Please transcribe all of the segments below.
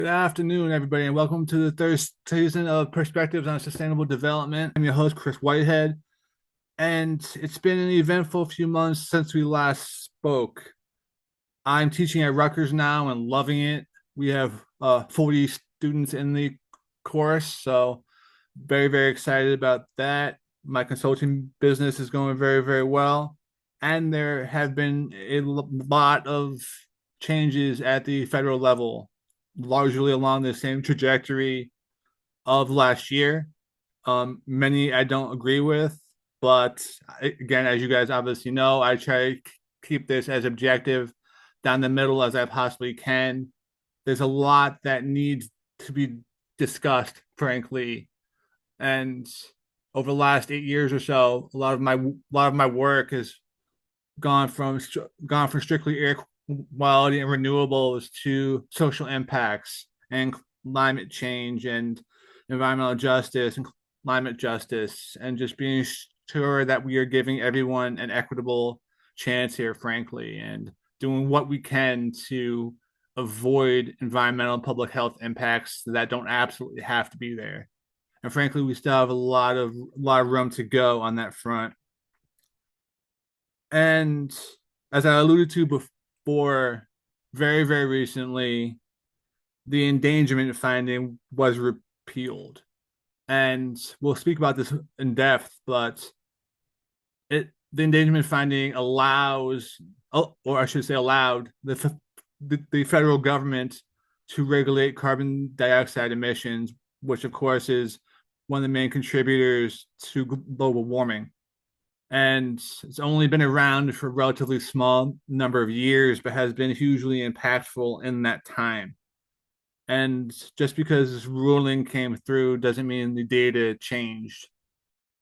Good afternoon, everybody, and welcome to the third season of Perspectives on Sustainable Development. I'm your host, Chris Whitehead, and it's been an eventful few months since we last spoke. I'm teaching at Rutgers now and loving it. We have 40 students in the course, so very, very excited about that. My consulting business is going very, very well, and there have been a lot of changes at the federal level, largely along the same trajectory of last year. Many I don't agree with, but again, as you guys obviously know, I try to keep this as objective down the middle as I possibly can. There's a lot that needs to be discussed, frankly, and over the last 8 years or so, a lot of my work has gone from strictly air quality and renewables to social impacts and climate change and environmental justice and climate justice, and just being sure that we are giving everyone an equitable chance here, frankly, and doing what we can to avoid environmental and public health impacts that don't absolutely have to be there. And frankly, we still have a lot of room to go on that front. And as I alluded to before, very, very recently, the endangerment finding was repealed. And we'll speak about this in depth, but the endangerment finding allows, or I should say, allowed the federal government to regulate carbon dioxide emissions, which of course is one of the main contributors to global warming. And it's only been around for a relatively small number of years, but has been hugely impactful in that time. And just because this ruling came through doesn't mean the data changed.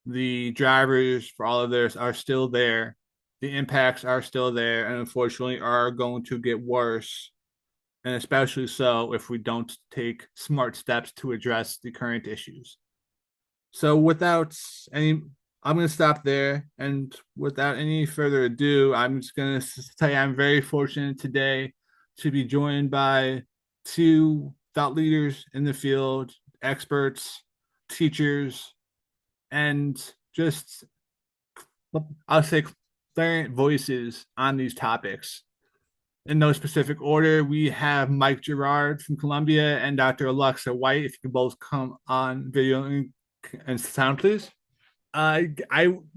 The drivers for all of this are still there. The impacts are still there, and unfortunately are going to get worse. And especially so if we don't take smart steps to address the current issues. So without any, I'm going to stop there. And without any further ado, I'm just going to tell you I'm very fortunate today to be joined by two thought leaders in the field, experts, teachers, and just, I'll say, clarion voices on these topics. In no specific order, we have Mike Gerrard from Columbia and Dr. Alexa White. If you can both come on video and sound, please. I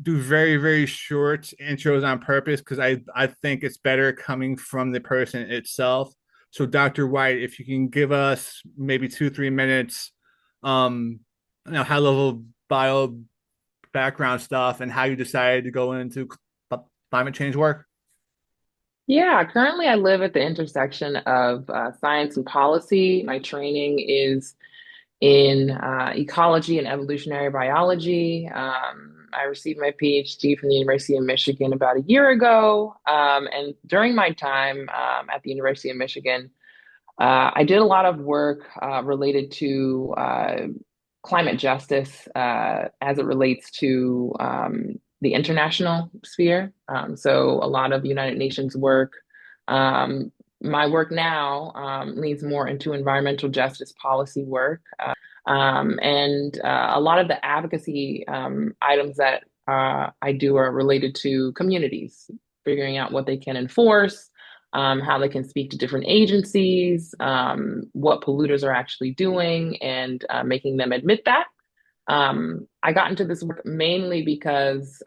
do very, very short intros on purpose because I think it's better coming from the person itself. So Dr. White, if you can give us maybe 2 3 minutes, um, high level bio background stuff and how you decided to go into climate change work. Yeah, currently I live at the intersection of science and policy. My training is in ecology and evolutionary biology. I received my PhD from the University of Michigan about a year ago. And during my time at the University of Michigan, I did a lot of work related to climate justice as it relates to the international sphere. So a lot of United Nations work. Um, my work now leans more into environmental justice policy work. And a lot of the advocacy items that I do are related to communities, figuring out what they can enforce, how they can speak to different agencies, what polluters are actually doing, and making them admit that. I got into this work mainly because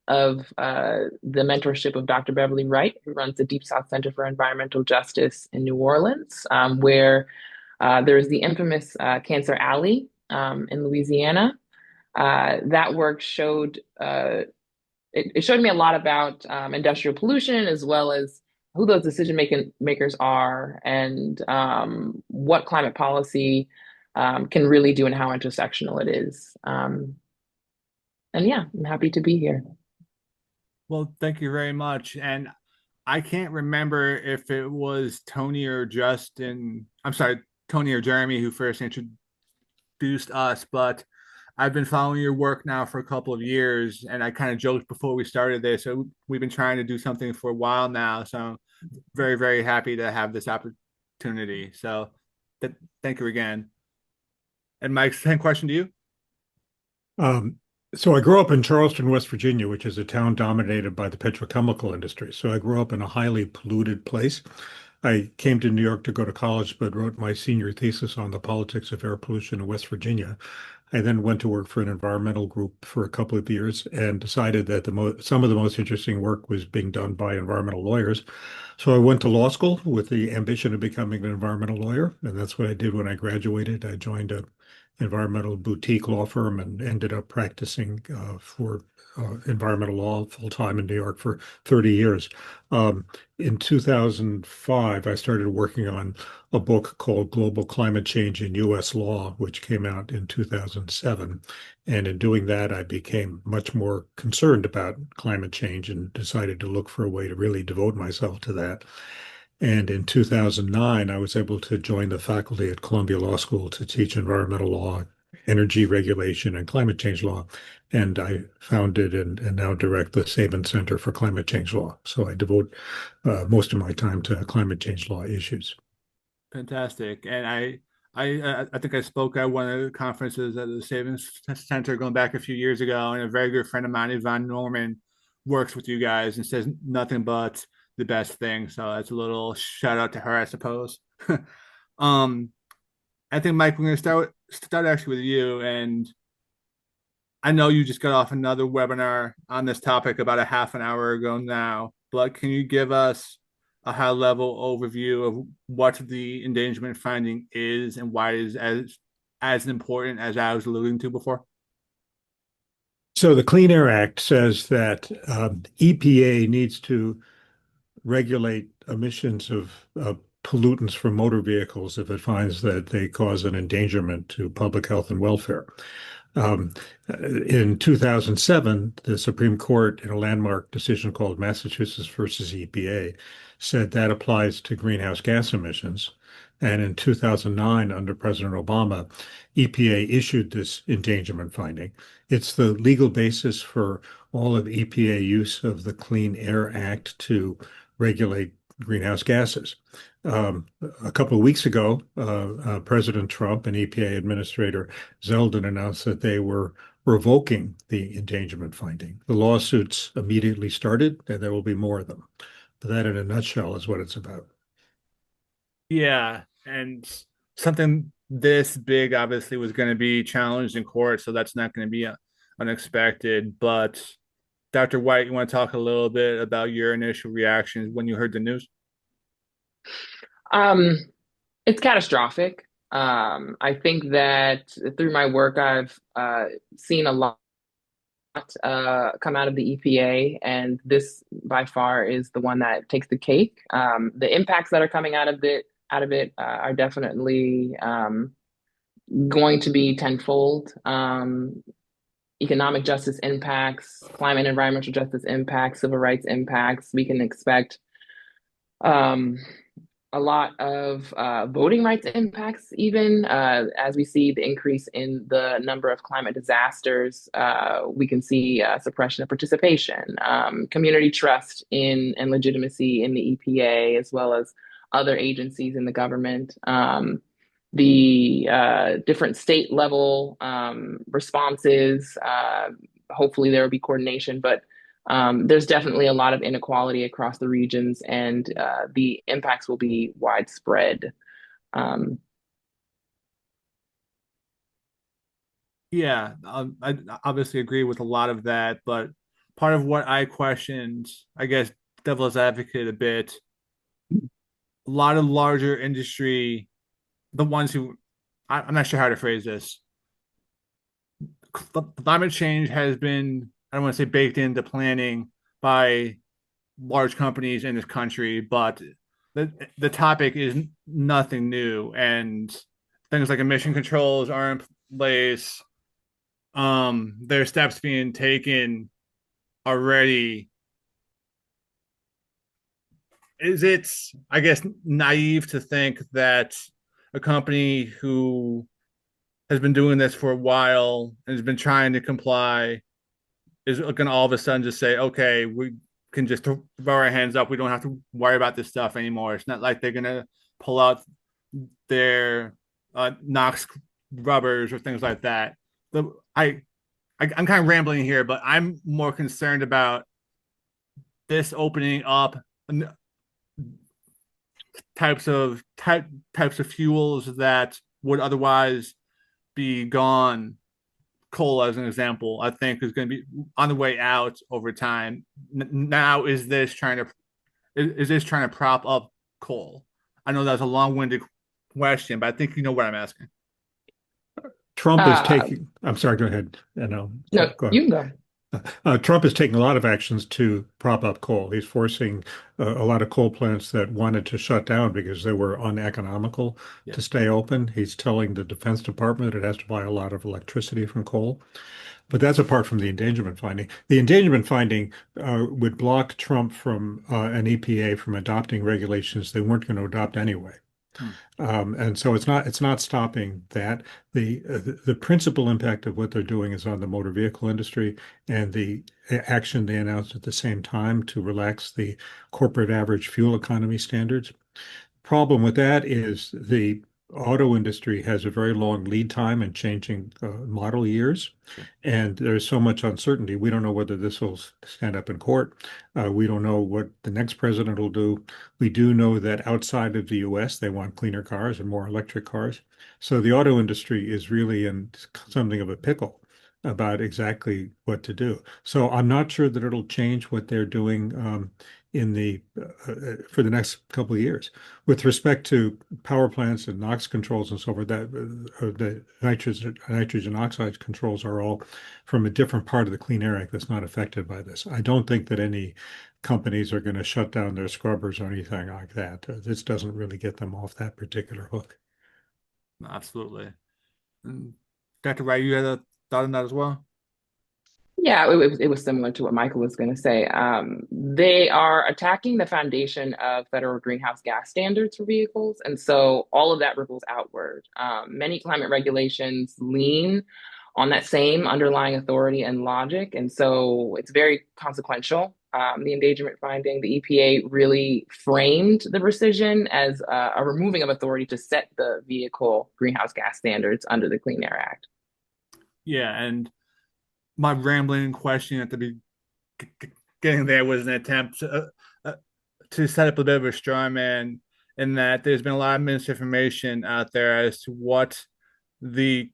of the mentorship of Dr. Beverly Wright, who runs the Deep South Center for Environmental Justice in New Orleans, where there's the infamous Cancer Alley in Louisiana. That work showed it showed me a lot about industrial pollution as well as who those decision making makers are and what climate policy can really do and how intersectional it is. And yeah, I'm happy to be here. Well, thank you very much. And I can't remember if it was Tony or Justin. I'm sorry, Tony or Jeremy who first introduced us, but I've been following your work now for a couple of years, and I kind of joked before we started this. So we've been trying to do something for a while now. So I'm very, very happy to have this opportunity. So Th- Thank you again. And Mike, same question to you. Um, so I grew up in Charleston, West Virginia, which is a town dominated by the petrochemical industry. So I grew up in a highly polluted place. I came to New York to go to college, but wrote my senior thesis on the politics of air pollution in West Virginia. I then went to work for an environmental group for a couple of years and decided that some of the most interesting work was being done by environmental lawyers. So I went to law school with the ambition of becoming an environmental lawyer, and that's what I did when I graduated. I joined a environmental boutique law firm and ended up practicing for environmental law full time in New York for 30 years. Um, in 2005, I started working on a book called Global Climate Change in U.S. Law, which came out in 2007. And in doing that, I became much more concerned about climate change and decided to look for a way to really devote myself to that. And in 2009, I was able to join the faculty at Columbia Law School to teach environmental law, energy regulation, and climate change law. And I founded and now direct the Sabin Center for Climate Change Law. So I devote most of my time to climate change law issues. Fantastic. And I think I spoke at one of the conferences at the Savings Center going back a few years ago, and a very good friend of mine, Yvonne Norman, works with you guys and says nothing but the best thing. So that's a little shout out to her, I suppose. um, I think Mike, we're gonna start actually with you, and I know you just got off another webinar on this topic about a half an hour ago now, but can you give us a high level overview of what the endangerment finding is and why it is as important as I was alluding to before? So the Clean Air Act says that EPA needs to regulate emissions of pollutants from motor vehicles if it finds that they cause an endangerment to public health and welfare. Um, in 2007, the Supreme Court, in a landmark decision called Massachusetts versus EPA, said that applies to greenhouse gas emissions. And in 2009, under President Obama, EPA issued this endangerment finding. It's the legal basis for all of EPA use of the Clean Air Act to regulate greenhouse gases. Um, a couple of weeks ago, President Trump and EPA Administrator Zeldin announced that they were revoking the endangerment finding. The lawsuits immediately started, and there will be more of them. But that, in a nutshell, is what it's about. Yeah, and something this big obviously was going to be challenged in court, so that's not going to be unexpected. But Dr. White, you want to talk a little bit about your initial reactions when you heard the news? Um, it's catastrophic. I think that through my work, I've seen a lot come out of the EPA, and this by far is the one that takes the cake. The impacts that are coming out of it are definitely going to be tenfold. Economic justice impacts, climate and environmental justice impacts, civil rights impacts. We can expect um, a lot of voting rights impacts, even as we see the increase in the number of climate disasters. We can see suppression of participation, community trust in and legitimacy in the EPA, as well as other agencies in the government. The different state level responses. Hopefully, there will be coordination, but there's definitely a lot of inequality across the regions, and the impacts will be widespread. Um, Yeah, I obviously agree with a lot of that, but part of what I questioned, I guess, devil's advocate a bit, a lot of larger industry, the ones who, I'm not sure how to phrase this, climate change has been, I don't want to say baked into planning by large companies in this country, but the topic is nothing new, and things like emission controls are in place. There are steps being taken already. Is it, I guess, naive to think that a company who has been doing this for a while and has been trying to comply is going to all of a sudden just say, okay, we can just throw our hands up. We don't have to worry about this stuff anymore. It's not like they're going to pull out their NOx rubbers or things like that. The, I'm kind of rambling here, but I'm more concerned about this opening up types of fuels that would otherwise be gone. Coal, as an example, I think is going to be on the way out over time. Now, is this trying to prop up coal? I know that's a long-winded question, but I think you know what I'm asking. Trump is Uh, taking, I'm sorry, go ahead. no, Go you ahead. can go. Trump is taking a lot of actions to prop up coal. He's forcing a lot of coal plants that wanted to shut down because they were uneconomical Yeah, to stay open. He's telling the Defense Department it has to buy a lot of electricity from coal. But that's apart from the endangerment finding. The endangerment finding would block Trump from an EPA from adopting regulations they weren't going to adopt anyway. hmm. And so it's not stopping that. The principal impact of what they're doing is on the motor vehicle industry and the action they announced at the same time to relax the corporate average fuel economy standards. Problem with that is the auto industry has a very long lead time in changing model years, Sure. and there's so much uncertainty. We don't know whether this will stand up in court. We don't know what the next president will do. We do know that outside of the US, they want cleaner cars and more electric cars. So the auto industry is really in something of a pickle about exactly what to do. So I'm not sure that it'll change what they're doing in the for the next couple of years. With respect to power plants and NOx controls and so forth, that the nitrogen oxide controls are all from a different part of the Clean Air Act that's not affected by this. I don't think that any companies are going to shut down their scrubbers or anything like that. This doesn't really get them off that particular hook. Absolutely. And Dr. Wright, you had a thought on that as well? Yeah, it was similar to what Michael was going to say. They are attacking the foundation of federal greenhouse gas standards for vehicles. And so all of that ripples outward. Many climate regulations lean on that same underlying authority and logic. And so it's very consequential. The endangerment finding, the EPA really framed the rescission as a removing of authority to set the vehicle greenhouse gas standards under the Clean Air Act. Yeah, and my rambling question at the beginning there was an attempt to set up a bit of a straw man in that there's been a lot of misinformation out there as to what the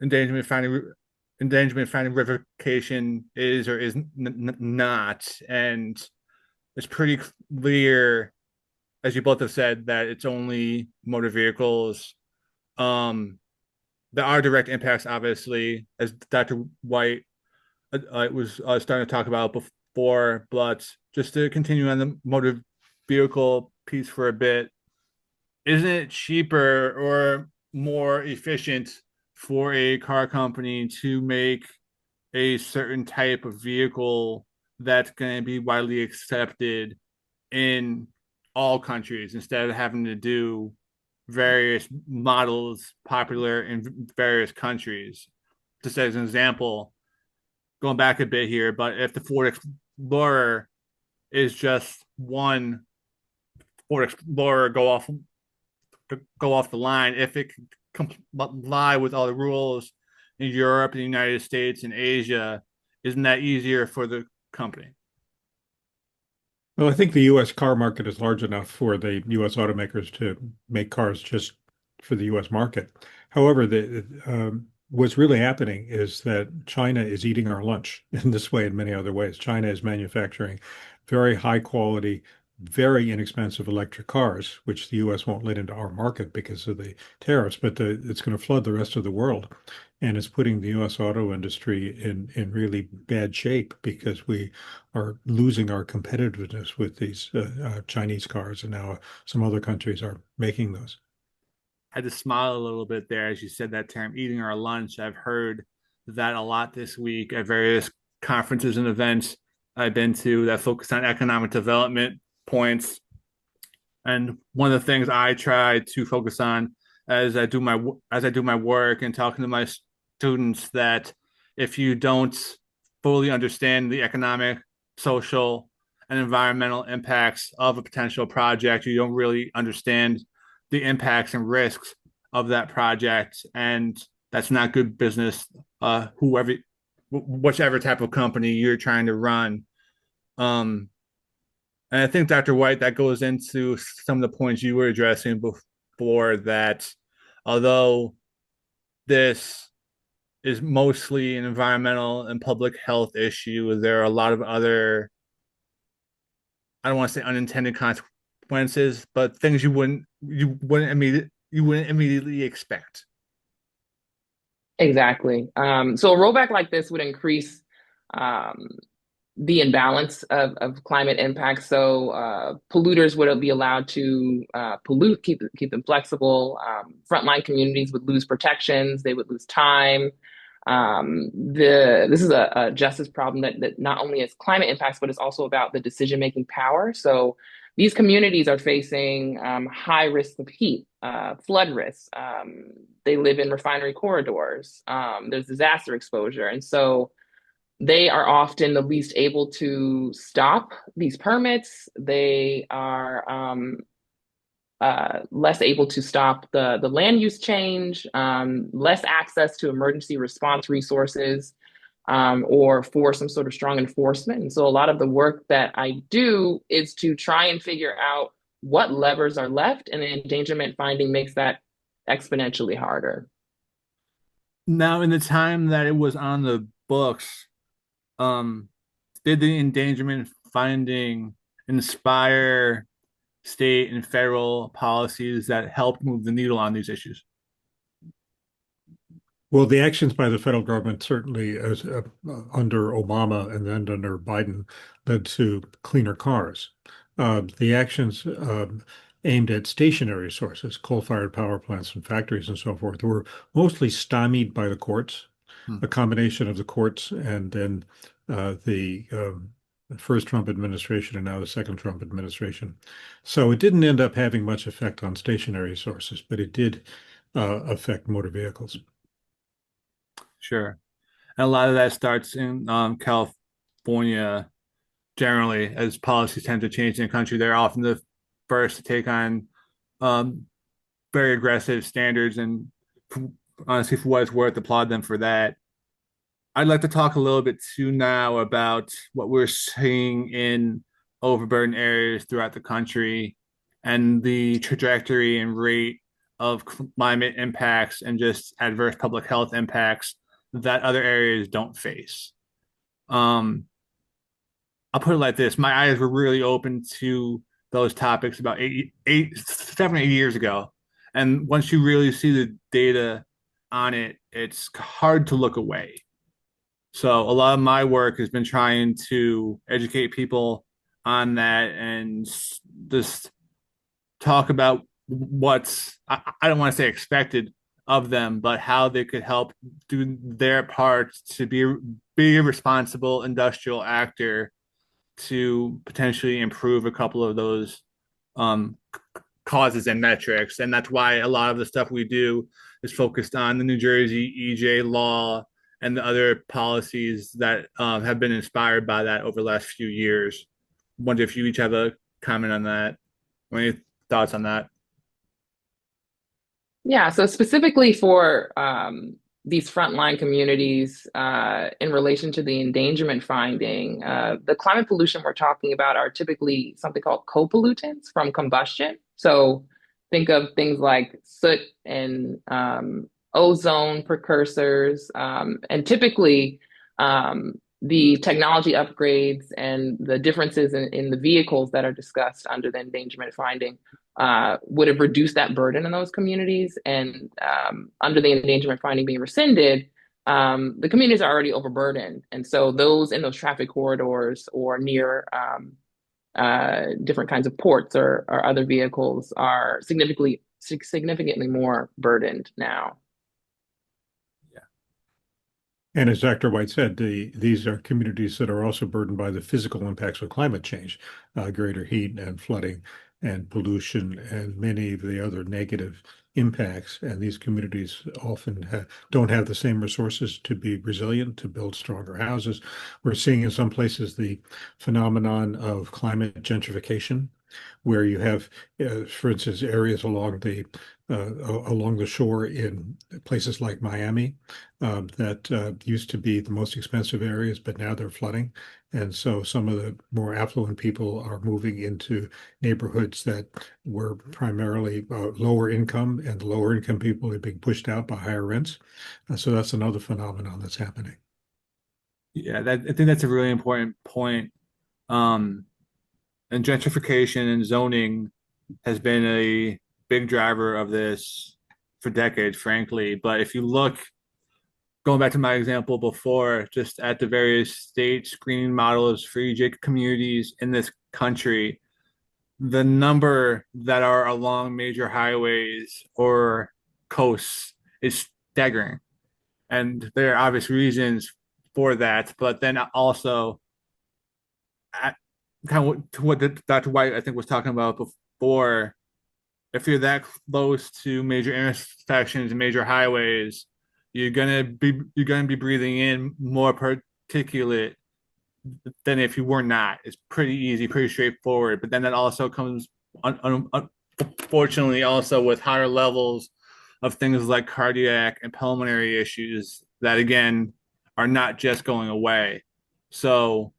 endangerment finding revocation is or is not, and it's pretty clear, as you both have said, that it's only motor vehicles. Um, there are direct impacts, obviously, as Dr. White was starting to talk about before, but just to continue on the motor vehicle piece for a bit, isn't it cheaper or more efficient for a car company to make a certain type of vehicle that's going to be widely accepted in all countries instead of having to do various models popular in various countries? Just as an example, going back a bit here, but if the Ford Explorer is just one Ford Explorer go off the line, if it can comply with all the rules in Europe, the United States, and Asia, isn't that easier for the company? Well, I think the U.S. car market is large enough for the U.S. automakers to make cars just for the U.S. market. However, what's really happening is that China is eating our lunch in this way and many other ways. China is manufacturing very high quality, very inexpensive electric cars, which the U.S. won't let into our market because of the tariffs, but it's going to flood the rest of the world. And it's putting the U.S. auto industry in really bad shape because we are losing our competitiveness with these Chinese cars, and now some other countries are making those. I had to smile a little bit there as you said that term, eating our lunch. I've heard that a lot this week at various conferences and events I've been to that focus on economic development points. And one of the things I try to focus on as I do my work and talking to my students, that if you don't fully understand the economic, social, and environmental impacts of a potential project, you don't really understand the impacts and risks of that project, and that's not good business. Whoever, whichever type of company you're trying to run. Um, and I think, Dr. White, that goes into some of the points you were addressing before, that although this is mostly an environmental and public health issue, there are a lot of other, I don't want to say unintended consequences, but things you wouldn't immediately expect. Exactly. So a rollback like this would increase um, the imbalance of climate impacts. So polluters would be allowed to pollute, keep them flexible. Frontline communities would lose protections. They would lose time. This is a justice problem that not only is climate impacts, but it's also about the decision-making power. So these communities are facing high risk of heat, flood risks. They live in refinery corridors. There's disaster exposure. And so they are often the least able to stop these permits. They are less able to stop the land use change, less access to emergency response resources, or for some sort of strong enforcement. And so a lot of the work that I do is to try and figure out what levers are left, and the endangerment finding makes that exponentially harder. Now, in the time that it was on the books, um, did the endangerment finding inspire state and federal policies that helped move the needle on these issues? Well, the actions by the federal government certainly under Obama and then under Biden led to cleaner cars. The actions aimed at stationary sources, coal-fired power plants and factories and so forth, were mostly stymied by the courts, Hmm. a combination of the courts and then the first Trump administration and now the second Trump administration. So it didn't end up having much effect on stationary sources, but it did affect motor vehicles. Sure. And a lot of that starts in California generally, as policies tend to change in the country. They're often the first to take on um, very aggressive standards, and honestly, for what it's worth, applaud them for that. I'd like to talk a little bit too now about what we're seeing in overburdened areas throughout the country and the trajectory and rate of climate impacts and just adverse public health impacts that other areas don't face. Um, I'll put it like this: my eyes were really open to those topics about 7, 8 years ago, and once you really see the data on it, it's hard to look away. So a lot of my work has been trying to educate people on that and just talk about what's, I don't want to say expected of them, but how they could help do their part to be a responsible industrial actor to potentially improve a couple of those um, causes and metrics. And that's why a lot of the stuff we do is focused on the New Jersey EJ law and the other policies that have been inspired by that over the last few years. Wonder if you each have a comment on that or any thoughts on that. Yeah, so specifically for these frontline communities in relation to the endangerment finding, the climate pollution we're talking about are typically something called co-pollutants from combustion. So think of things like soot and ozone precursors, and typically the technology upgrades and the differences in the vehicles that are discussed under the endangerment finding would have reduced that burden in those communities. And under the endangerment finding being rescinded, the communities are already overburdened. And so those in those traffic corridors or near different kinds of ports or other vehicles are significantly more burdened now. And as Dr. White said, these are communities that are also burdened by the physical impacts of climate change, greater heat and flooding and pollution and many of the other negative impacts. And these communities often don't have the same resources to be resilient, to build stronger houses. We're seeing in some places the phenomenon of climate gentrification, where you have, for instance, areas along the shore in places like Miami that used to be the most expensive areas, but now they're flooding. And so some of the more affluent people are moving into neighborhoods that were primarily lower income, and the lower income people are being pushed out by higher rents. So that's another phenomenon that's happening. Yeah, I think that's a really important point. Um, and gentrification and zoning has been a big driver of this for decades, frankly. But if you look, going back to my example before, just at the various state screening models for EJ communities in this country, the number that are along major highways or coasts is staggering. And there are obvious reasons for that. But then also, at, kind of to what Dr. White, I think, was talking about before, if you're that close to major intersections and major highways, you're gonna be breathing in more particulate than if you were not. It's pretty easy, pretty straightforward. But then that also comes, unfortunately, also with higher levels of things like cardiac and pulmonary issues that again are not just going away. So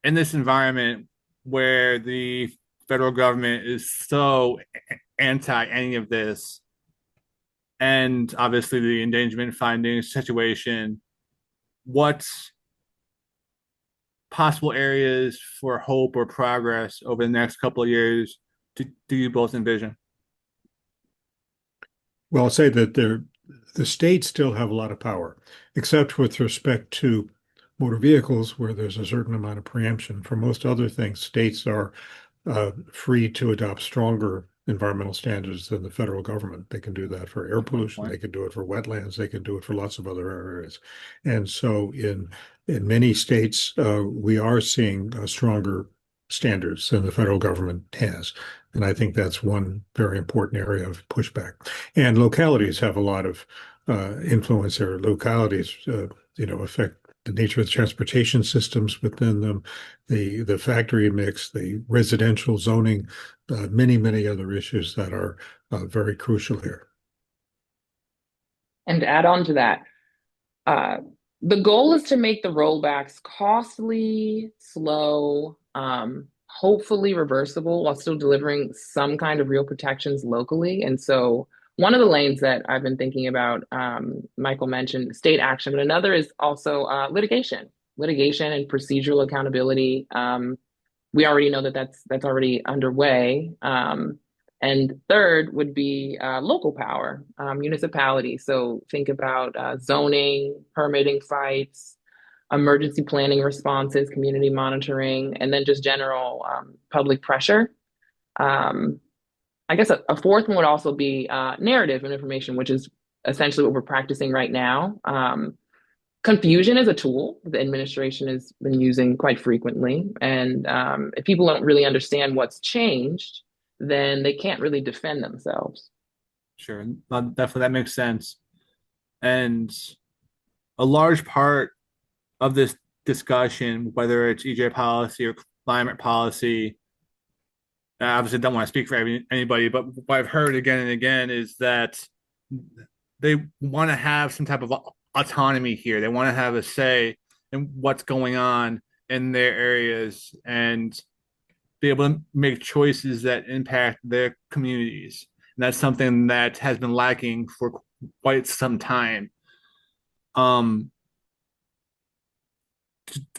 in this environment where the federal government is so anti any of this, and obviously the endangerment findings situation, what possible areas for hope or progress over the next couple of years do you both envision? Well, I'll say that the states still have a lot of power, except with respect to motor vehicles, where there's a certain amount of preemption. For most other things, states are free to adopt stronger environmental standards than the federal government. They can do that for air pollution. They can do it for wetlands. They can do it for lots of other areas. And so in many states, we are seeing stronger standards than the federal government has. And I think that's one very important area of pushback. And localities have a lot of influence there. Localities, affect the nature of the transportation systems within them, the factory mix, the residential zoning, many other issues that are very crucial here. And to add on to that, uh, the goal is to make the rollbacks costly, slow, hopefully reversible while still delivering some kind of real protections locally. And so one of the lanes that I've been thinking about, Michael mentioned state action, but another is also litigation and procedural accountability. We already know that that's already underway. And third would be local power, municipality. So think about zoning, permitting fights, emergency planning responses, community monitoring, and then just general public pressure. Um, I guess a fourth one would also be narrative and information, which is essentially what we're practicing right now. Confusion is a tool the administration has been using quite frequently. And if people don't really understand what's changed, then they can't really defend themselves. Sure, definitely that makes sense. And a large part of this discussion, whether it's EJ policy or climate policy, I obviously don't want to speak for anybody, but what I've heard again and again is that they want to have some type of autonomy here. They want to have a say in what's going on in their areas and be able to make choices that impact their communities. And that's something that has been lacking for quite some time. Um,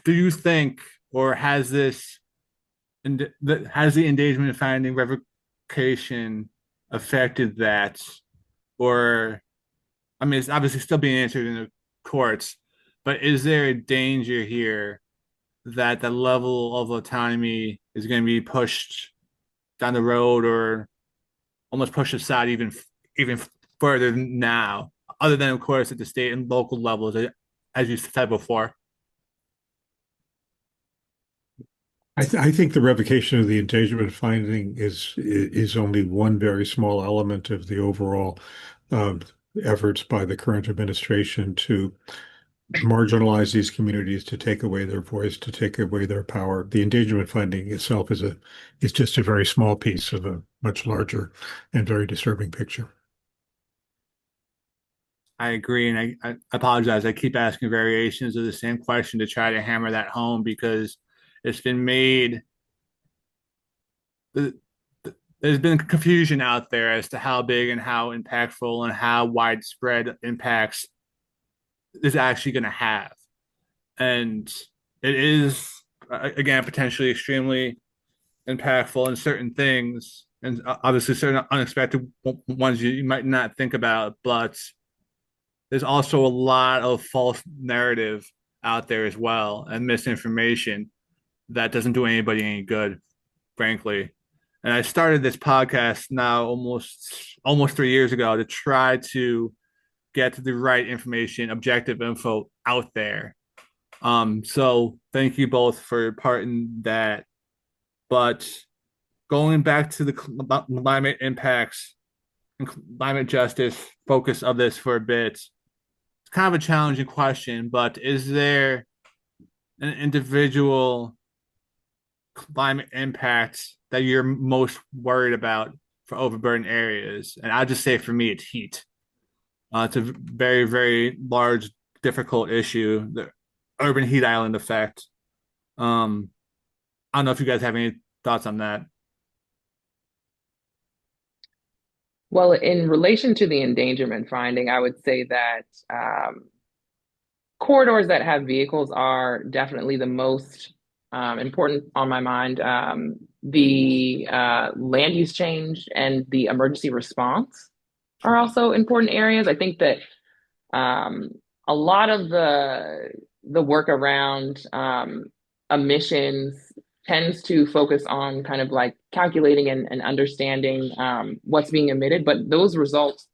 do you think, or has the endangerment finding revocation affected that? Or, I mean, it's obviously still being answered in the courts, but is there a danger here that the level of autonomy is going to be pushed down the road or almost pushed aside even further now, other than, of course, at the state and local levels, as you said before? I think the revocation of the endangerment finding is only one very small element of the overall um, efforts by the current administration to marginalize these communities, to take away their voice, to take away their power. The endangerment finding itself is just a very small piece of a much larger and very disturbing picture. I agree, and I apologize. I keep asking variations of the same question to try to hammer that home because it's been made. The, there's been confusion out there as to how big and how impactful and how widespread impacts is actually going to have, and it is again potentially extremely impactful in certain things, and obviously certain unexpected ones you might not think about, but there's also a lot of false narrative out there as well and misinformation that doesn't do anybody any good, frankly. And I started this podcast now almost 3 years ago to try to get the right information, objective info out there. So thank you both for part in that. But going back to the climate impacts and climate justice focus of this for a bit, it's kind of a challenging question, but is there an individual climate impact that you're most worried about for overburdened areas? And I'll just say for me, it's heat. It's a very, very large, difficult issue, the urban heat island effect. Um, I don't know if you guys have any thoughts on that. Well, in relation to the endangerment finding, I would say that corridors that have vehicles are definitely the most important on my mind. The land use change and the emergency response are also important areas. I think that um, a lot of the work around emissions tends to focus on kind of like calculating and understanding what's being emitted, but those results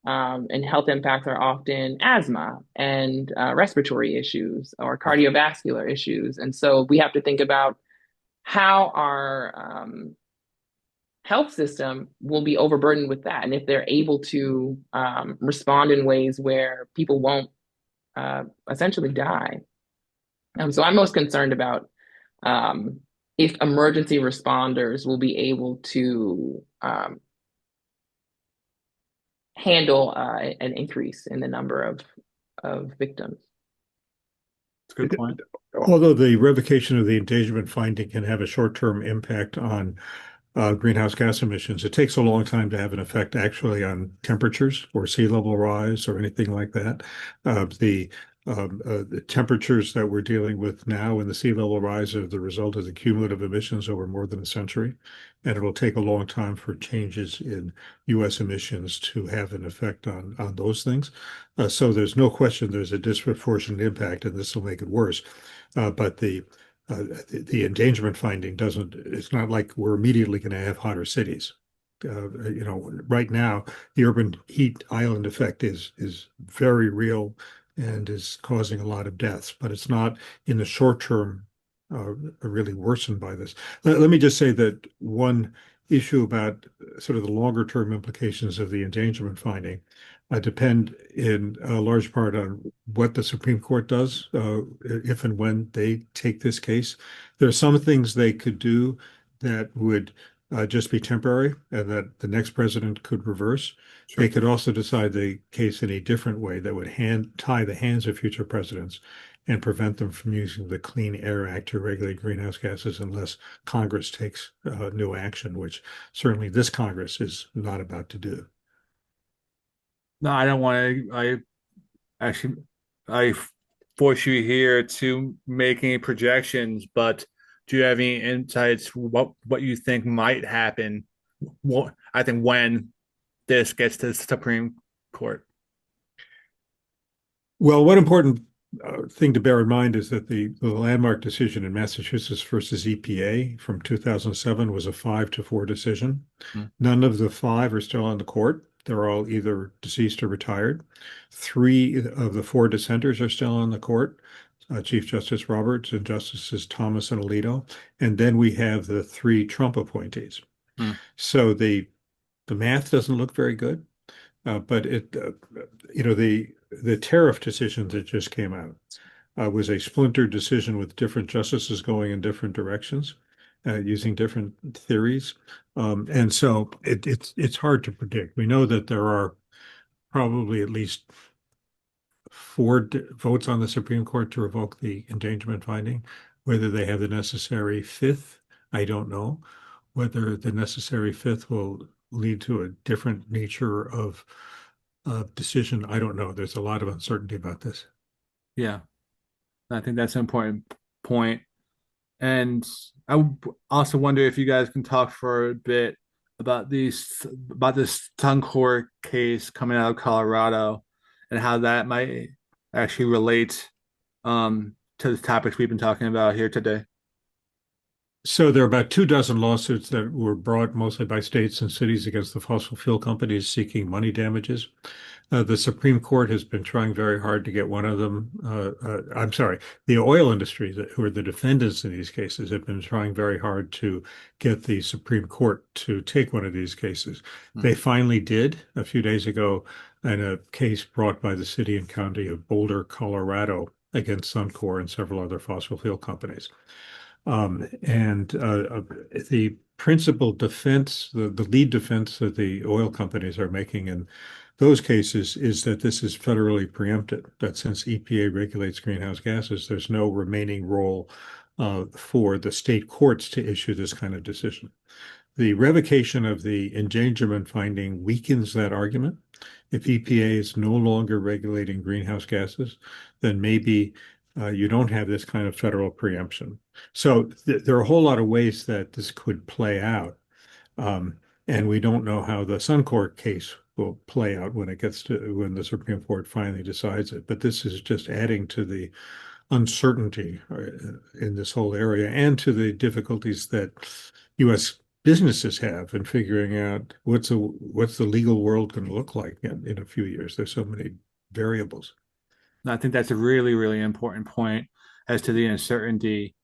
and health impacts are often asthma and respiratory issues or cardiovascular issues. And so we have to think about how our health system will be overburdened with that. And if they're able to respond in ways where people won't essentially die. So I'm most concerned about if emergency responders will be able to handle an increase in the number of victims. That's a good point. Although the revocation of the endangerment finding can have a short-term impact on greenhouse gas emissions, it takes a long time to have an effect actually on temperatures or sea level rise or anything like that. The temperatures that we're dealing with now and the sea level rise are the result of the cumulative emissions over more than a century, and it will take a long time for changes in U.S. emissions to have an effect on those things. So there's no question there's a disproportionate impact, and this will make it worse. But the endangerment finding doesn't, it's not like we're immediately going to have hotter cities. Right now, the urban heat island effect is very real and is causing a lot of deaths, but it's not in the short term really worsened by this. Let me just say that one issue about sort of the longer term implications of the endangerment finding depend in a large part on what the Supreme Court does if and when they take this case. There are some things they could do that would just be temporary and that the next president could reverse. Sure. They could also decide the case in a different way that would tie the hands of future presidents and prevent them from using the Clean Air Act to regulate greenhouse gases unless Congress takes new action, which certainly this Congress is not about to do. No, I don't want to. Actually, I force you here to make any projections, but do you have any insights what you think might happen? What I think when this gets to the Supreme Court. Well, one important thing to bear in mind is that the landmark decision in Massachusetts versus EPA from 2007 was a 5-4 decision. Hmm. None of the five are still on the court. They're all either deceased or retired. Three of the four dissenters are still on the court, Chief Justice Roberts and Justices Thomas and Alito. And then we have the three Trump appointees. Hmm. So the math doesn't look very good, but the the tariff decision that just came out was a splintered decision with different justices going in different directions, using different theories. And so it's hard to predict. We know that there are probably at least four votes on the Supreme Court to revoke the endangerment finding. Whether they have the necessary fifth, I don't know. Whether the necessary fifth will lead to a different nature of decision, I don't know. There's a lot of uncertainty about this. Yeah, I think that's an important point. And also wonder if you guys can talk for a bit about this Suncor case coming out of Colorado and how that might actually relate to the topics we've been talking about here today. So there are about 24 lawsuits that were brought mostly by states and cities against the fossil fuel companies seeking money damages. The Supreme Court has been trying very hard to get one of them. I'm sorry, the oil industry, who are the defendants in these cases, have been trying very hard to get the Supreme Court to take one of these cases. Hmm. They finally did a few days ago in a case brought by the city and county of Boulder, Colorado, against Suncor and several other fossil fuel companies. And the principal defense, the lead defense that the oil companies are making in those cases is that this is federally preempted, that since EPA regulates greenhouse gases, there's no remaining role for the state courts to issue this kind of decision. The revocation of the endangerment finding weakens that argument. If EPA is no longer regulating greenhouse gases, then maybe you don't have this kind of federal preemption. So there are a whole lot of ways that this could play out. And we don't know how the Suncor case will play out when it gets to when the Supreme Court finally decides it. But this is just adding to the uncertainty in this whole area and to the difficulties that U.S. businesses have in figuring out what's the legal world going to look like in a few years. There's so many variables. And I think that's a really, really important point as to the uncertainty.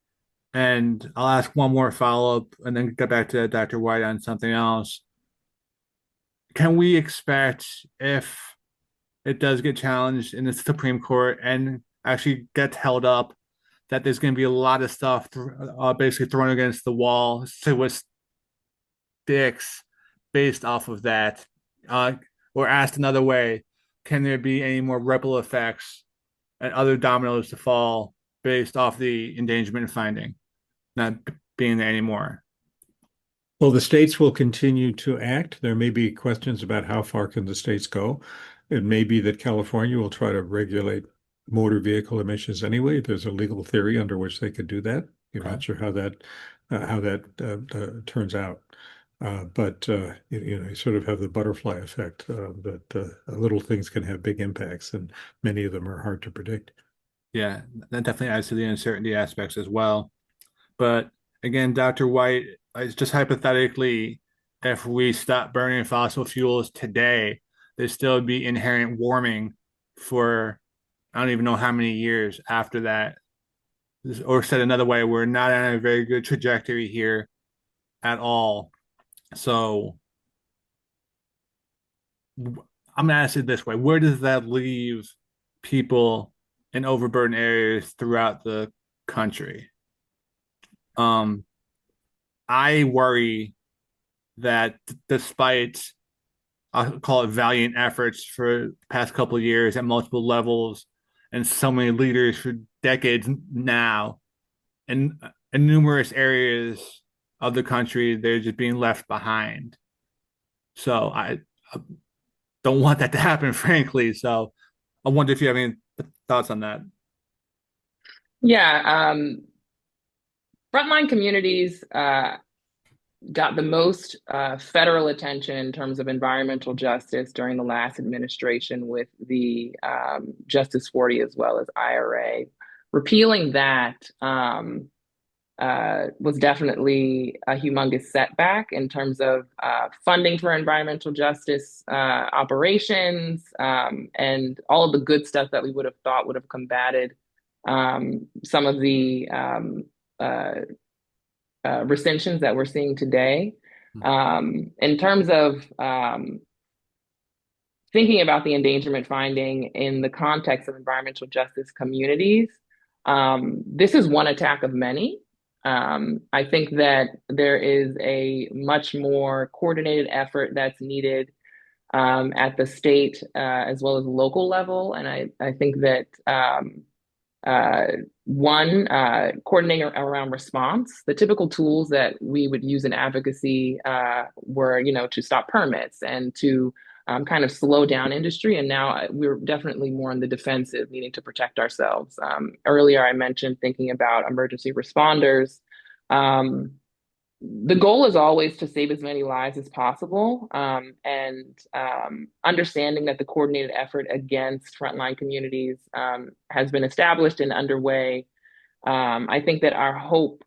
And I'll ask one more follow-up and then get back to Dr. White on something else. Can we expect if it does get challenged in the Supreme Court and actually gets held up, that there's going to be a lot of stuff basically thrown against the wall to what sticks based off of that? Or asked another way, can there be any more ripple effects and other dominoes to fall based off the endangerment finding not being there anymore? Well, the states will continue to act. There may be questions about how far can the states go. It may be that California will try to regulate motor vehicle emissions anyway. There's a legal theory under which they could do that. You're Okay. not sure how that turns out. But you sort of have the butterfly effect that little things can have big impacts, and many of them are hard to predict. Yeah, that definitely adds to the uncertainty aspects as well. But again, Dr. White, it's just hypothetically, if we stop burning fossil fuels today, there'd still be inherent warming for I don't even know how many years after that. Or said another way, we're not on a very good trajectory here at all. So I'm gonna ask it this way: where does that leave people in overburdened areas throughout the country? Um, I worry that despite I'll call it valiant efforts for the past couple of years at multiple levels and so many leaders for decades now in, in numerous areas of the country, they're just being left behind. So I don't want that to happen, frankly. So I wonder if you have any thoughts on that. Yeah, frontline communities got the most federal attention in terms of environmental justice during the last administration with the Justice 40 as well as IRA. Repealing that was definitely a humongous setback in terms of funding for environmental justice operations and all of the good stuff that we would have thought would have combated some of the recensions that we're seeing today. In terms of thinking about the endangerment finding in the context of environmental justice communities, this is one attack of many. I think that there is a much more coordinated effort that's needed at the state as well as local level. And I think that uh, one, coordinating around response. The typical tools that we would use in advocacy were, to stop permits and to kind of slow down industry. And now we're definitely more on the defensive, needing to protect ourselves. Earlier, I mentioned thinking about emergency responders. Um, the goal is always to save as many lives as possible, and understanding that the coordinated effort against frontline communities has been established and underway. I think that our hope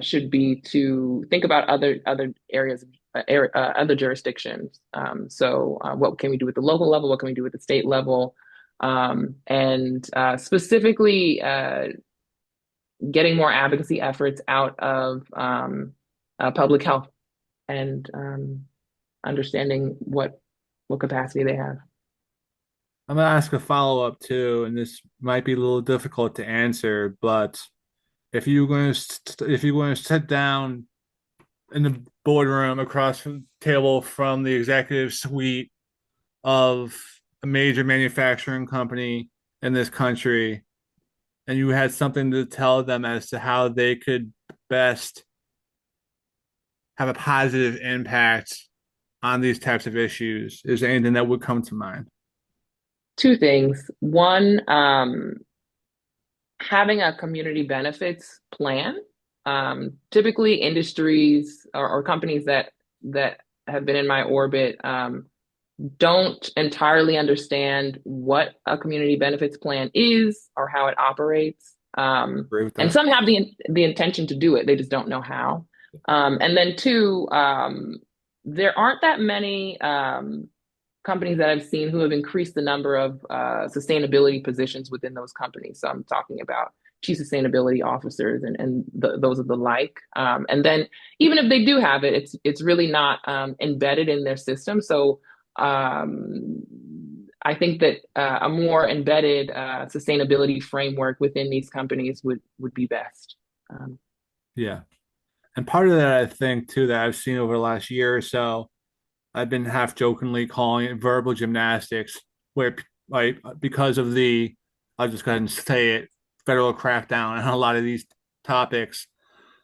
should be to think about other areas, other jurisdictions. What can we do at the local level? What can we do at the state level? And specifically, getting more advocacy efforts out of public health and understanding what capacity they have. I'm gonna ask a follow-up too, and this might be a little difficult to answer, but if you're going to sit down in the boardroom across the table from the executive suite of a major manufacturing company in this country, and you had something to tell them as to how they could best have a positive impact on these types of issues, is there anything that would come to mind? Two things. One, having a community benefits plan. Typically, industries or companies that have been in my orbit don't entirely understand what a community benefits plan is or how it operates. Agree with And that. some have the intention to do it, they just don't know how. And then two, there aren't that many companies that I've seen who have increased the number of sustainability positions within those companies. So I'm talking about chief sustainability officers and those of the like. And then even if they do have it, it's really not embedded in their system. So I think that a more embedded sustainability framework within these companies would be best. Yeah. And part of that, I think, too, that I've seen over the last year or so, I've been half jokingly calling it verbal gymnastics, where, like, because of I'll just go ahead and say it, federal crackdown on a lot of these topics,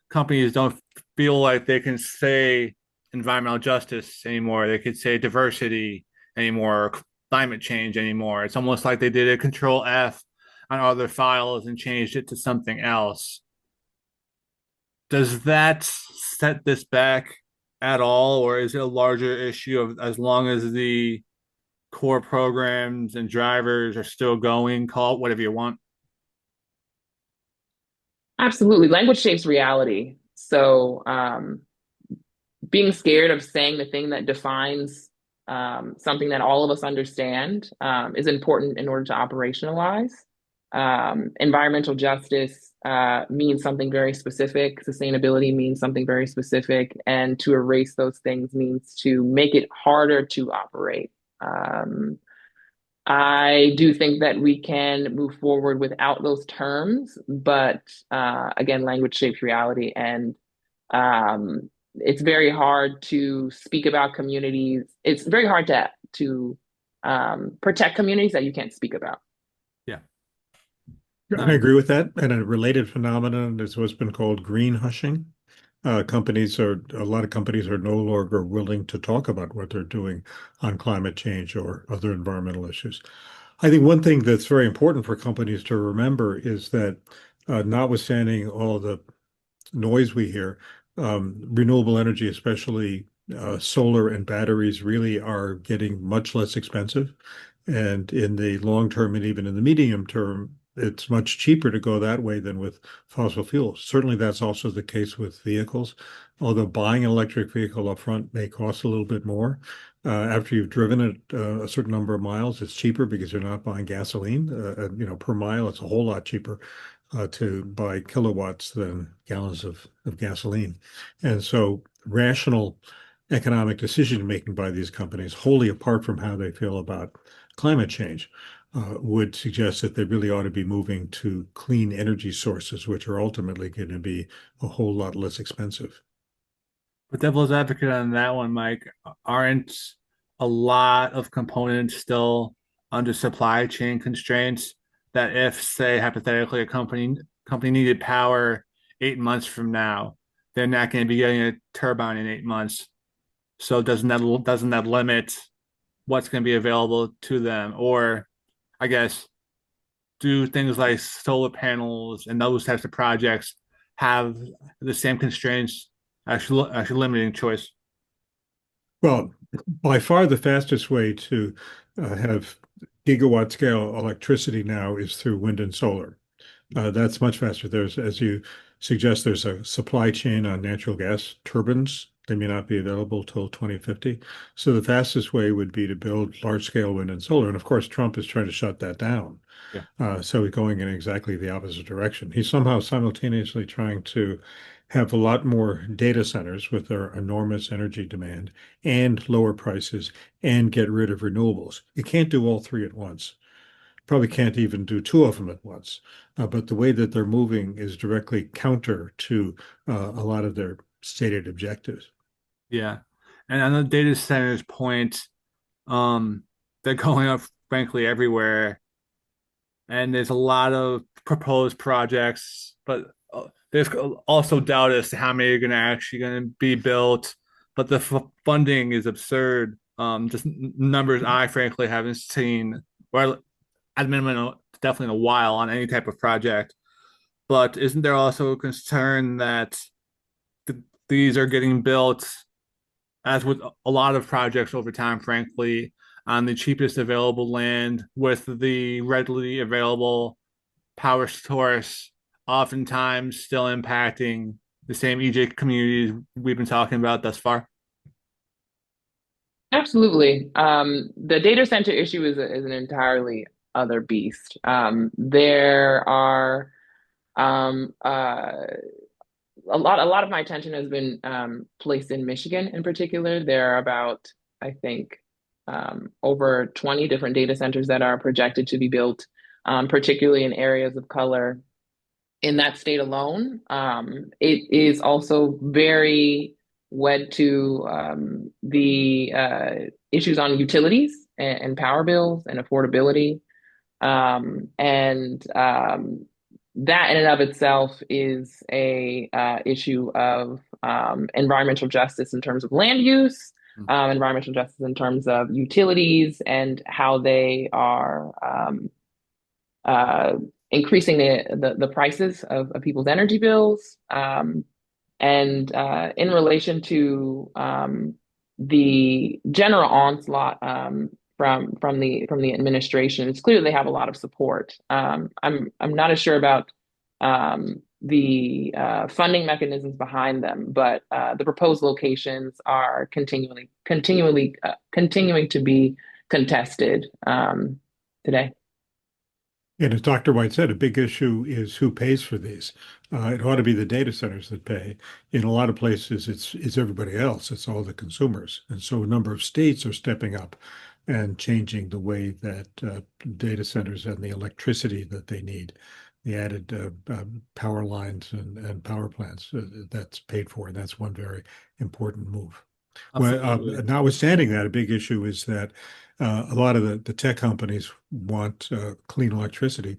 companies don't feel like they can say environmental justice anymore. They could say diversity anymore, or climate change anymore. It's almost like they did a control F on other files and changed it to something else. Does that set this back at all, or is it a larger issue of as long as the core programs and drivers are still going, call it whatever you want? Absolutely. Language shapes reality. So being scared of saying the thing that defines something that all of us understand is important in order to operationalize. Environmental justice means something very specific. Sustainability means something very specific. And to erase those things means to make it harder to operate. I do think that we can move forward without those terms, but again, language shapes reality, and it's very hard to speak about communities. It's very hard to protect communities that you can't speak about. Yeah. I agree with that. And a related phenomenon is what's been called green hushing. A lot of companies are no longer willing to talk about what they're doing on climate change or other environmental issues. I think one thing that's very important for companies to remember is that notwithstanding all the noise we hear, renewable energy, especially solar and batteries, really are getting much less expensive. And in the long term and even in the medium term, it's much cheaper to go that way than with fossil fuels. Certainly, that's also the case with vehicles. Although buying an electric vehicle up front may cost a little bit more, after you've driven it a certain number of miles, it's cheaper because you're not buying gasoline. Per mile, it's a whole lot cheaper to buy kilowatts than gallons of gasoline. And so rational economic decision making by these companies, wholly apart from how they feel about climate change, would suggest that they really ought to be moving to clean energy sources, which are ultimately going to be a whole lot less expensive. But devil's advocate on that one, Mike, aren't a lot of components still under supply chain constraints that if, say, hypothetically, a company needed power 8 months from now, they're not going to be getting a turbine in 8 months. So doesn't that limit what's going to be available to them? Or I guess do things like solar panels and those types of projects have the same constraints, actually limiting choice? Well, by far the fastest way to have gigawatt scale electricity now is through wind and solar. That's much faster. There's, as you suggest, there's a supply chain on natural gas turbines. They may not be available till 2050. So the fastest way would be to build large scale wind and solar. And of course, Trump is trying to shut that down. Yeah. So he's going in exactly the opposite direction. He's somehow simultaneously trying to have a lot more data centers with their enormous energy demand and lower prices and get rid of renewables. You can't do all three at once. Probably can't even do two of them at once. But the way that they're moving is directly counter to a lot of their stated objectives. Yeah. And on the data centers point, um, they're going up frankly everywhere. And there's a lot of proposed projects, but there's also doubt as to how many are going to be built. But the funding is absurd. Just numbers I frankly haven't seen, or at minimum, definitely in a while on any type of project. But isn't there also a concern that these are getting built, as with a lot of projects over time, frankly, on the cheapest available land with the readily available power source, oftentimes still impacting the same EJ communities we've been talking about thus far? Absolutely. The data center issue is an entirely other beast. There are um, uh, a lot of my attention has been placed in Michigan in particular. There are about, I think, over 20 different data centers that are projected to be built, particularly in areas of color in that state alone. It is also very wed to the issues on utilities and power bills and affordability. And that in and of itself is a issue of environmental justice in terms of land use, environmental justice in terms of utilities and how they are uh, increasing the prices of people's energy bills. And in relation to the general onslaught from the administration, it's clear they have a lot of support. I'm not as sure about the funding mechanisms behind them, but the proposed locations are continuing to be contested today. And as Dr. White said, a big issue is who pays for these. It ought to be the data centers that pay. In a lot of places, it's everybody else. It's all the consumers. And so a number of states are stepping up and changing the way that data centers and the electricity that they need, the added power lines and power plants that's paid for. And that's one very important move. Well, Absolutely. notwithstanding that, a big issue is that a lot of the tech companies want clean electricity.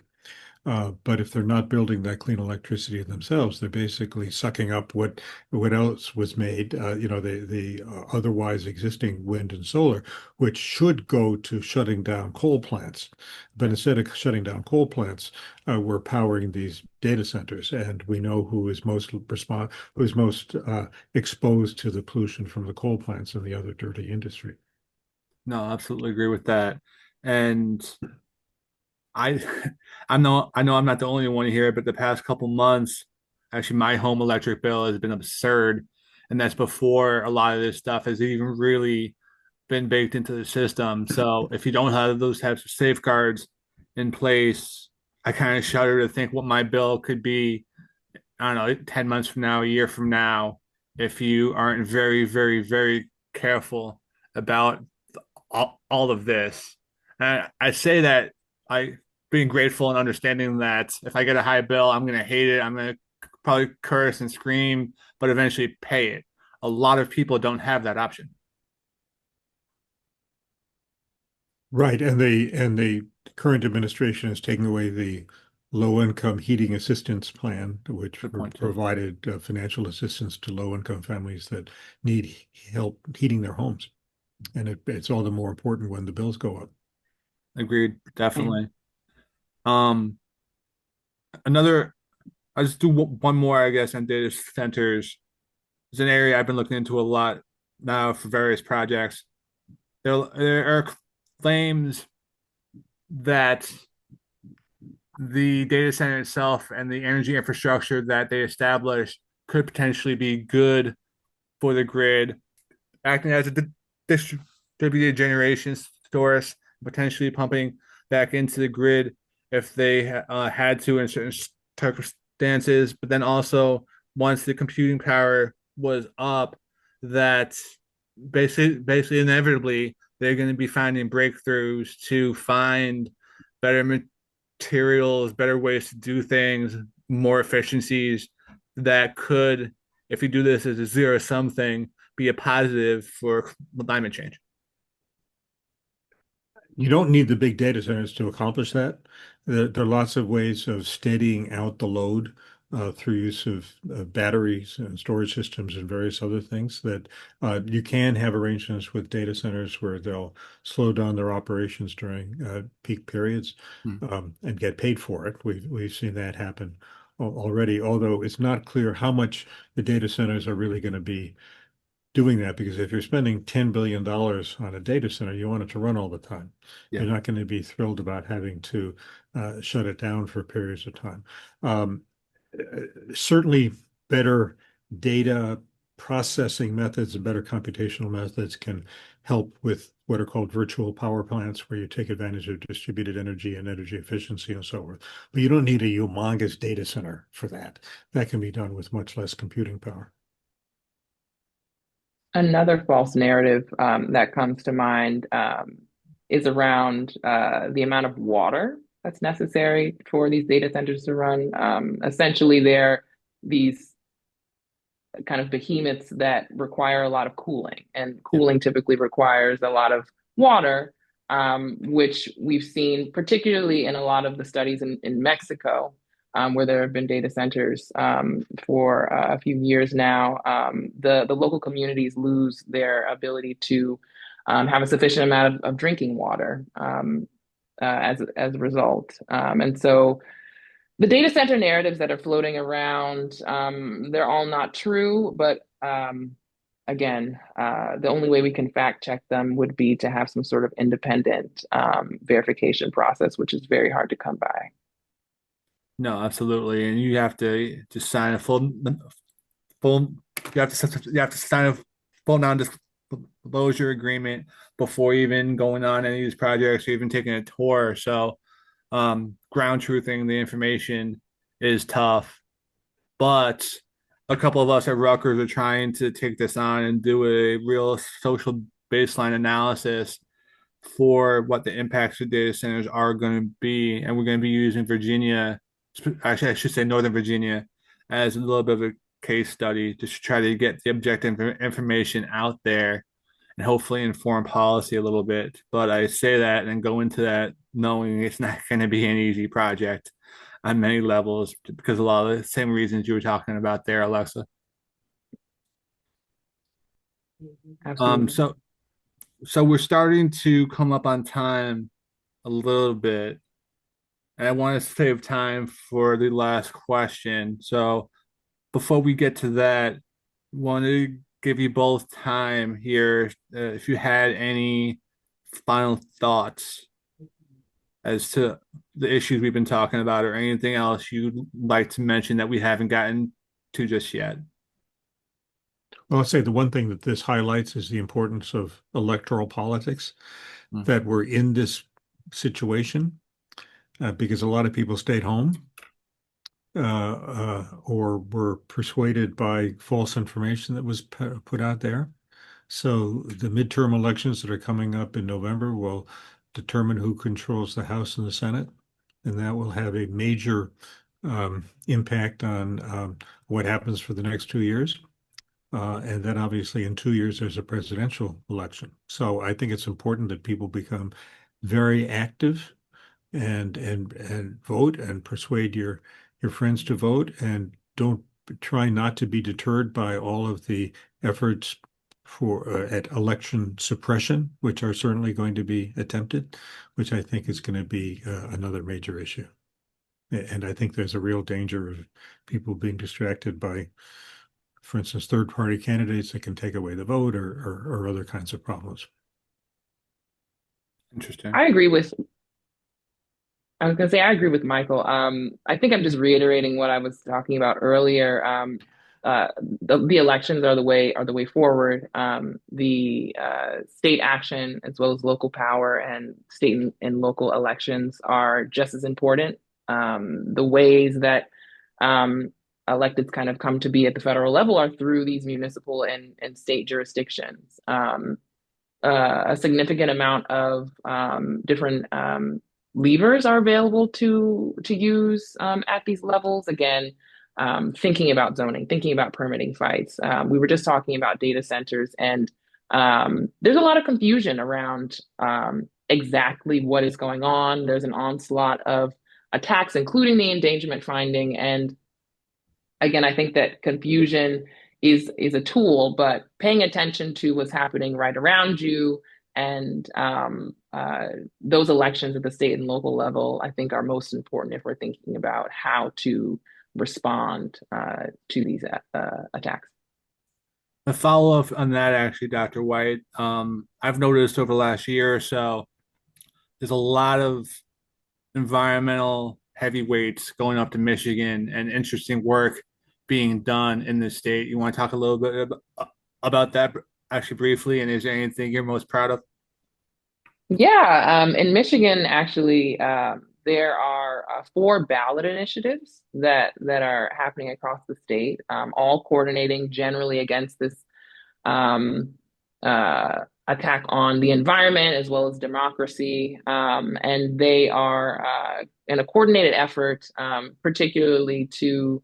But if they're not building that clean electricity themselves, they're basically sucking up what else was made, the otherwise existing wind and solar, which should go to shutting down coal plants. But instead of shutting down coal plants, we're powering these data centers, and we know who is most exposed to the pollution from the coal plants and the other dirty industry. No, I absolutely agree with that. And I I know I'm not the only one here, but the past couple months, actually my home electric bill has been absurd. And that's before a lot of this stuff has even really been baked into the system. So if you don't have those types of safeguards in place, I kind of shudder to think what my bill could be, I don't know, 10 months from now, a year from now, if you aren't very, very, very careful about all of this. And I say that I being grateful and understanding that if I get a high bill, I'm going to hate it. I'm going to probably curse and scream, but eventually pay it. A lot of people don't have that option. Right, and the current administration is taking away the low-income heating assistance plan, which Good point too. provided financial assistance to low-income families that need help heating their homes. And it's all the more important when the bills go up. Agreed, Yeah. definitely. Um, another, I'll just do one more, I guess, on data centers. It's an area I've been looking into a lot now for various projects. There are claims that the data center itself and the energy infrastructure that they establish could potentially be good for the grid, acting as a distributed generation source, potentially pumping back into the grid if they had to in certain circumstances. But then also, once the computing power was up, that basically inevitably they're going to be finding breakthroughs to find better materials, better ways to do things, more efficiencies that could, if you do this as a zero sum thing, be a positive for climate change. You don't need the big data centers to accomplish that. There are lots of ways of steadying out the load through use of batteries and storage systems and various other things that you can have arrangements with data centers where they'll slow down their operations during peak periods Hmm. and get paid for it. We've seen that happen already, although it's not clear how much the data centers are really going to be doing that, because if you're spending $10 billion on a data center, you want it to run all the time. Yeah. You're not going to be thrilled about having to shut it down for periods of time. Um, Certainly better data processing methods and better computational methods can help with what are called virtual power plants, where you take advantage of distributed energy and energy efficiency and so forth. But you don't need a humongous data center for that. That can be done with much less computing power. Another false narrative that comes to mind is around the amount of water that's necessary for these data centers to run. Essentially, they're these kind of behemoths that require a lot of cooling, and Yeah. cooling typically requires a lot of water, which we've seen particularly in a lot of the studies in Mexico, where there have been data centers for a few years now. The local communities lose their ability to have a sufficient amount of drinking water as a result, and so the data center narratives that are floating around, they're all not true, but again, the only way we can fact check them would be to have some sort of independent verification process, which is very hard to come by. No, absolutely. And you have to just sign a full you have to sign a full non-disclosure agreement before even going on any of these projects or even taking a tour. So ground truthing the information is tough. But a couple of us at Rutgers are trying to take this on and do a real social baseline analysis for what the impacts of data centers are going to be. And we're going to be using Virginia, actually, I should say Northern Virginia, as a little bit of a case study to try to get the objective information out there and hopefully inform policy a little bit. But I say that and go into that knowing it's not going to be an easy project on many levels because a lot of the same reasons you were talking about there, Alexa. Um, Absolutely. so so we're starting to come up on time a little bit, and I want to save time for the last question. So before we get to that, want to give you both time here if you had any final thoughts as to the issues we've been talking about or anything else you'd like to mention that we haven't gotten to just yet. Well, I'll say the one thing that this highlights is the importance of electoral politics, Mm. that we're in this situation because a lot of people stayed home or were persuaded by false information that was put out there. So the midterm elections that are coming up in November will determine who controls the House and the Senate, and that will have a major impact on what happens for the next 2 years. And then obviously in 2 years, there's a presidential election. So I think it's important that people become very active and vote and persuade your friends to vote and don't try not to be deterred by all of the efforts for at election suppression, which are certainly going to be attempted, which I think is going to be another major issue. And I think there's a real danger of people being distracted by, for instance, third-party candidates that can take away the vote or other kinds of problems. Interesting. I agree with I was gonna say I agree with Michael. I think I'm just reiterating what I was talking about earlier. The elections are the way forward. The state action as well as local power and state and local elections are just as important. The ways that electeds kind of come to be at the federal level are through these municipal and state jurisdictions. A significant amount of different levers are available to use at these levels. Again, thinking about zoning, thinking about permitting fights. We were just talking about data centers, and there's a lot of confusion around exactly what is going on. There's an onslaught of attacks, including the endangerment finding, and again, I think that confusion is a tool, but paying attention to what's happening right around you and those elections at the state and local level, I think, are most important if we're thinking about how to respond to these attacks. A follow up on that, actually, Dr. White. I've noticed over the last year or so, there's a lot of environmental heavyweights going up to Michigan and interesting work being done in the state. You want to talk a little bit about that actually briefly? And is there anything you're most proud of? Yeah, in Michigan, actually, there are four ballot initiatives that are happening across the state, all coordinating generally against this um, attack on the environment as well as democracy. And they are in a coordinated effort, particularly to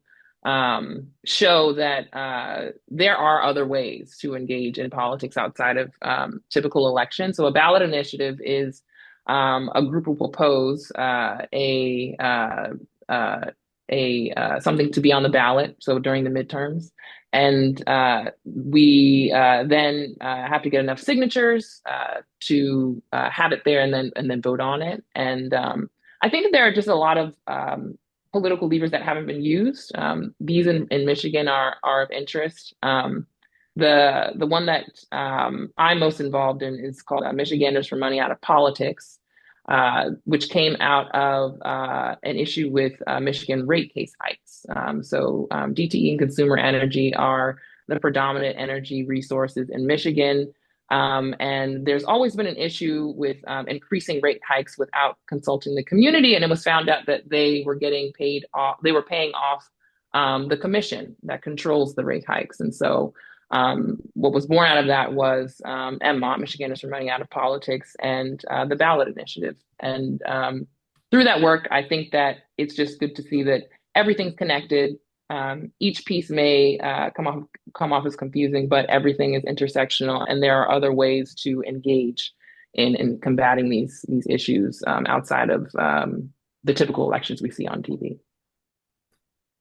show that there are other ways to engage in politics outside of typical elections. So, a ballot initiative is a group will propose something to be on the ballot. So during the midterms, and we then have to get enough signatures to have it there and then vote on it. And I think that there are just a lot of political levers that haven't been used. These in Michigan are of interest. The one that I'm most involved in is called Michiganders for Money Out of Politics, which came out of an issue with Michigan rate case hikes. DTE and consumer energy are the predominant energy resources in Michigan. And there's always been an issue with increasing rate hikes without consulting the community. And it was found out that they were getting paid off, they were paying off the commission that controls the rate hikes. And so what was born out of that was MMOT, Michiganders for Money Out of Politics, and the ballot initiative. And through that work, I think that it's just good to see that everything's connected. Each piece may come off as confusing, but everything is intersectional, and there are other ways to engage in combating these issues outside of the typical elections we see on TV.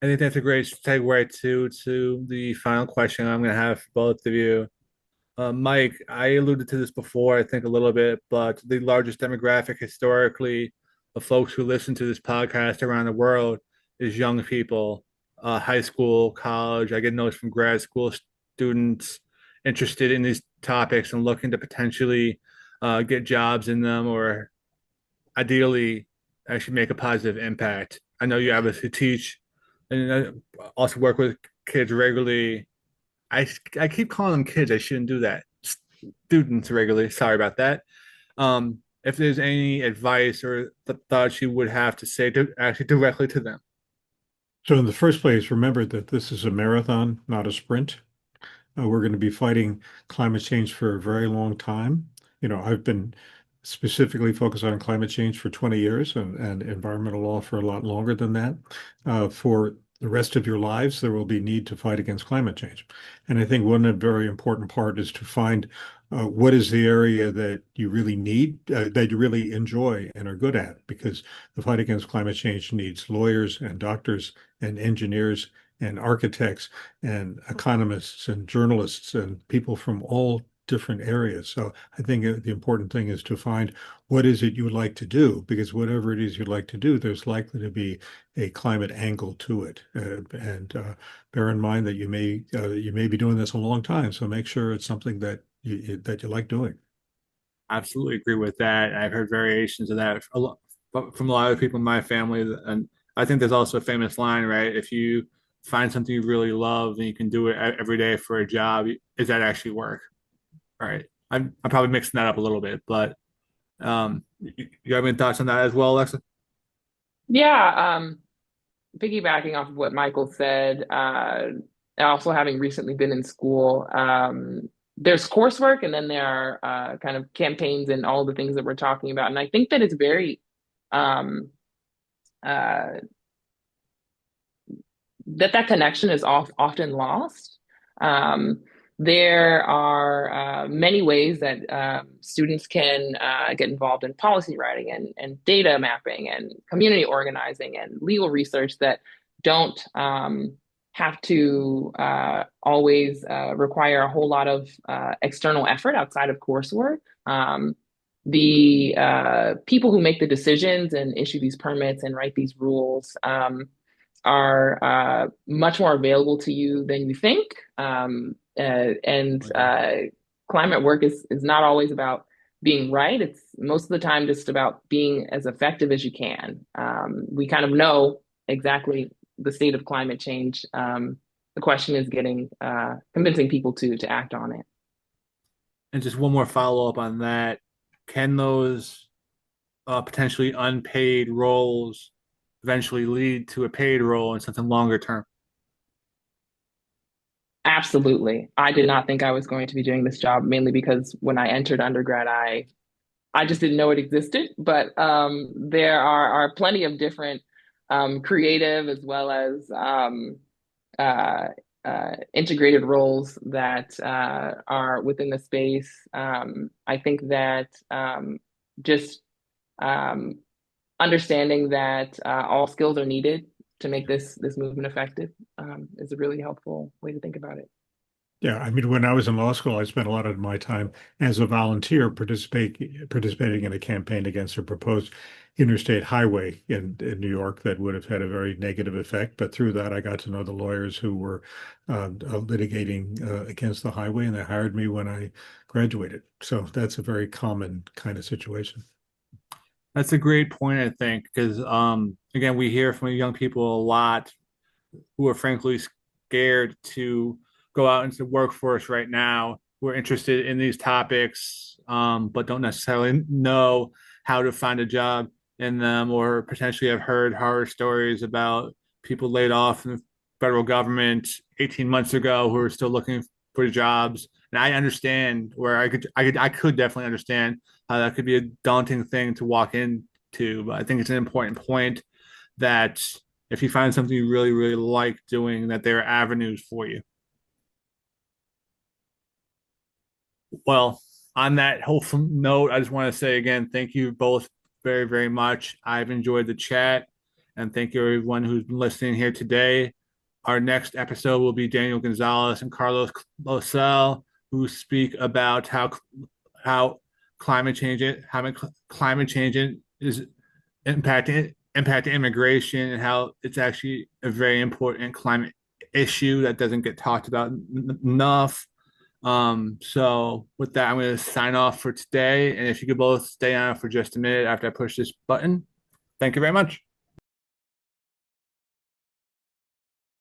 I think that's a great segue to the final question I'm going to have for both of you. Mike, I alluded to this before, I think a little bit, but the largest demographic historically of folks who listen to this podcast around the world is young people, high school, college. I get notes from grad school students interested in these topics and looking to potentially get jobs in them or ideally actually make a positive impact. I know you obviously teach and I also work with kids regularly. I keep calling them kids. I shouldn't do that. Students regularly. Sorry about that. If there's any advice or thoughts you would have to say to actually directly to them. So in the first place, remember that this is a marathon, not a sprint. We're going to be fighting climate change for a very long time. I've been specifically focused on climate change for 20 years and environmental law for a lot longer than that. For the rest of your lives, there will be need to fight against climate change. And I think one very important part is to find what is the area that you really need, that you really enjoy and are good at, because the fight against climate change needs lawyers and doctors and engineers and architects and economists and journalists and people from all different areas. So I think the important thing is to find what is it you would like to do, because whatever it is you'd like to do, there's likely to be a climate angle to it. And bear in mind that you may be doing this a long time, so make sure it's something that you like doing. Absolutely agree with that. I've heard variations of that from a lot of people in my family, and I think there's also a famous line, right? If you find something you really love and you can do it every day for a job, is that actually work? Right. I'm probably mixing that up a little bit, but you have any thoughts on that as well, Alexa? Yeah, piggybacking off of what Michael said, also having recently been in school, there's coursework and then there are kind of campaigns and all the things that we're talking about. And I think that it's very um, uh, that connection is often lost. Um, there are many ways that students can get involved in policy writing and data mapping and community organizing and legal research that don't have to always require a whole lot of external effort outside of coursework. The people who make the decisions and issue these permits and write these rules are much more available to you than you think. And climate work is not always about being right. It's most of the time just about being as effective as you can. We kind of know exactly the state of climate change. The question is getting convincing people to act on it. And just one more follow up on that. Can those potentially unpaid roles eventually lead to a paid role in something longer term? Absolutely. I did not think I was going to be doing this job mainly because when I entered undergrad, I just didn't know it existed. But there are plenty of different creative as well as uh, integrated roles that are within the space. I think that just um, understanding that all skills are needed to make this movement effective is a really helpful way to think about it. Yeah, I mean, when I was in law school, I spent a lot of my time as a volunteer participating in a campaign against a proposed interstate highway in New York that would have had a very negative effect. But through that, I got to know the lawyers who were litigating against the highway, and they hired me when I graduated. So that's a very common kind of situation. That's a great point, I think, because again, we hear from young people a lot who are frankly scared to go out into the workforce right now, who are interested in these topics, but don't necessarily know how to find a job in them, or potentially have heard horror stories about people laid off in the federal government 18 months ago who are still looking for jobs. And I understand where I could definitely understand how that could be a daunting thing to walk into, but I think it's an important point that if you find something you really, really like doing, that there are avenues for you. Well, on that hopeful note, I just want to say again, thank you both very, very much. I've enjoyed the chat, and thank you everyone who's been listening here today. Our next episode will be Daniel Gonzalez and Carlos Losell, who speak about how climate change is impacting immigration, and how it's actually a very important climate issue that doesn't get talked about enough. So with that, I'm going to sign off for today. And if you could both stay on for just a minute after I push this button. Thank you very much.